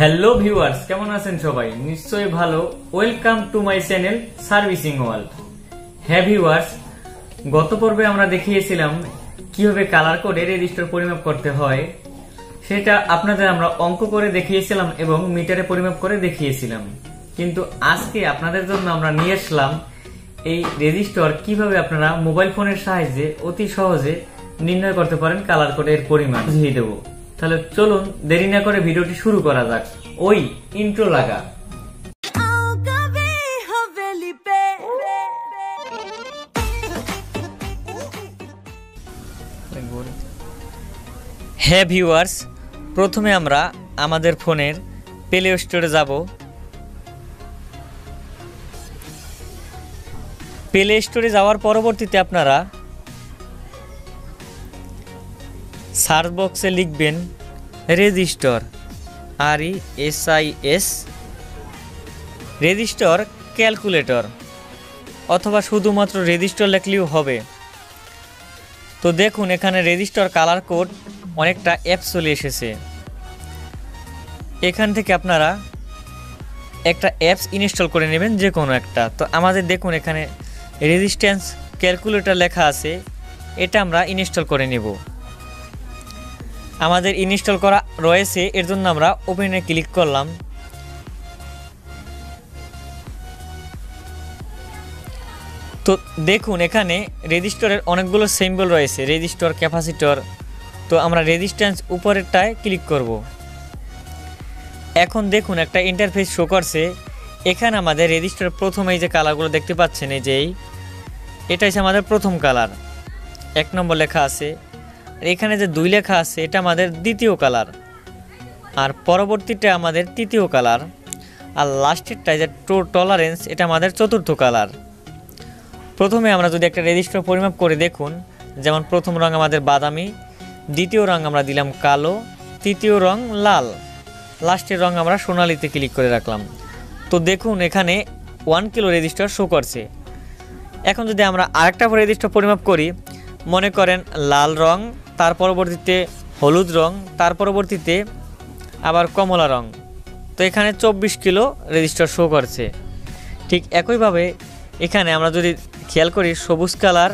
Hello viewers, কেমন আছেন সবাই? নিশ্চয়ই ভালো। Welcome to my channel servicing world. হ্যাঁ ভিউয়ার্স, গত পর্বে আমরা দেখিয়েছিলাম কিভাবে কালার কোডে রেজিস্টার পরিমাপ করতে হয়। সেটা আপনাদের আমরা অঙ্ক করে দেখিয়েছিলাম এবং মিটারে পরিমাপ করে দেখিয়েছিলাম। কিন্তু আজকে আপনাদের জন্য আমরা নিয়ে আসলাম এই রেজিস্টার কিভাবে আপনারা মোবাইল ফোনের সাহায্যে অতি সহজে নির্ণয় করতে পারেন কালার কোডের পরিমাণ বুঝিয়ে দেবো। তাহলে চলুন দেরি না করে ভিডিওটি শুরু করা যাক। ওই ইন্ট্রো লাগা। হ্যাঁ ভিউয়ার্স, প্রথমে আমরা আমাদের ফোনের প্লে স্টোরে যাব। প্লে স্টোরে যাওয়ার পরবর্তীতে আপনারা সার্চ বক্সে লিখবেন রেজিস্টর, RESIS, রেজিস্টর ক্যালকুলেটর, অথবা শুধুমাত্র রেজিস্টর লিখলেও হবে। তো দেখুন এখানে রেজিস্টর কালার কোড অনেকটা অ্যাপ চলে এসেছে। এখান থেকে আপনারা একটা অ্যাপস ইনস্টল করে নেবেন, যে কোনো একটা। তো আমাদের দেখুন এখানে রেজিস্ট্যান্স ক্যালকুলেটর লেখা আছে, এটা আমরা ইনস্টল করে নেব। আমাদের ইনস্টল করা রয়েছে, এর জন্য আমরা ওপেনে ক্লিক করলাম। তো দেখুন এখানে রেজিস্টরের অনেকগুলো সিম্বল রয়েছে, রেজিস্টর, ক্যাপাসিটর। তো আমরা রেজিস্ট্যান্স উপরেরটায় ক্লিক করব। এখন দেখুন একটা ইন্টারফেস শো করছে। এখানে আমাদের রেজিস্টরের প্রথমে এই যে কালারগুলো দেখতে পাচ্ছেন, এই যে এটা হচ্ছে আমাদের প্রথম কালার, 1 নম্বর লেখা আছে। এখানে যে 2 লেখা আছে এটা আমাদের দ্বিতীয় কালার, আর পরবর্তীটা আমাদের তৃতীয় কালার, আর লাস্টেরটা যে টলারেন্স এটা আমাদের চতুর্থ কালার। প্রথমে আমরা যদি একটা রেজিস্টার পরিমাপ করে দেখুন, যেমন প্রথম রং আমাদের বাদামি, দ্বিতীয় রং আমরা দিলাম কালো, তৃতীয় রং লাল, লাস্টের রং আমরা সোনালিতে ক্লিক করে রাখলাম। তো দেখুন এখানে 1 কিলো রেজিস্টার শো করছে। এখন যদি আমরা আরেকটা রেজিস্টার পরিমাপ করি, মনে করেন লাল রং, তার পরবর্তীতে হলুদ রং, তার পরবর্তীতে আবার কমলা রং, তো এখানে 24 কিলো রেজিস্টার শো করছে। ঠিক একইভাবে এখানে আমরা যদি খেয়াল করি, সবুজ কালার,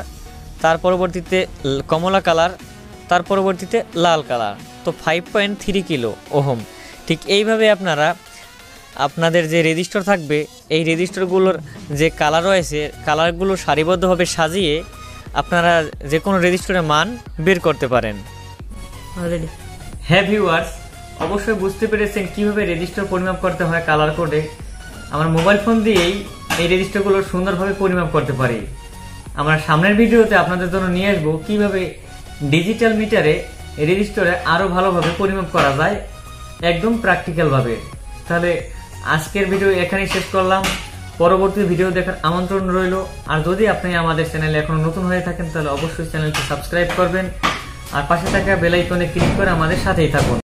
তার পরবর্তীতে কমলা কালার, তার পরবর্তীতে লাল কালার, তো 5.3 কিলো ওহম। ঠিক এইভাবে আপনারা আপনাদের যে রেজিস্টার থাকবে, এই রেজিস্টারগুলোর যে কালার রয়েছে, কালারগুলো সারিবদ্ধভাবে সাজিয়ে আপনারা যে কোনো রেজিস্টারের মান বের করতে পারেন। হ্যাঁ ভিউয়ার্স, অবশ্যই বুঝতে পেরেছেন কিভাবে রেজিস্টার পরিমাপ করতে হয় কালার কোডে। আমার মোবাইল ফোন দিয়েই এই রেজিস্টারগুলো সুন্দরভাবে পরিমাপ করতে পারি। আমরা সামনের ভিডিওতে আপনাদের জন্য নিয়ে আসবো কিভাবে ডিজিটাল মিটারে রেজিস্টারে আরো ভালোভাবে পরিমাপ করা যায়, একদম প্র্যাকটিক্যাল ভাবে। তাহলে আজকের ভিডিও এখানেই শেষ করলাম। পরবর্তী ভিডিও দেখার আমন্ত্রণ রইল। আর যদি আপনি আমাদের চ্যানেলে এখনো নতুন হয়ে থাকেন, তাহলে অবশ্যই চ্যানেলটি সাবস্ক্রাইব করবেন আর পাশে থাকা বেল আইকনে ক্লিক করে আমাদের সাথেই থাকুন।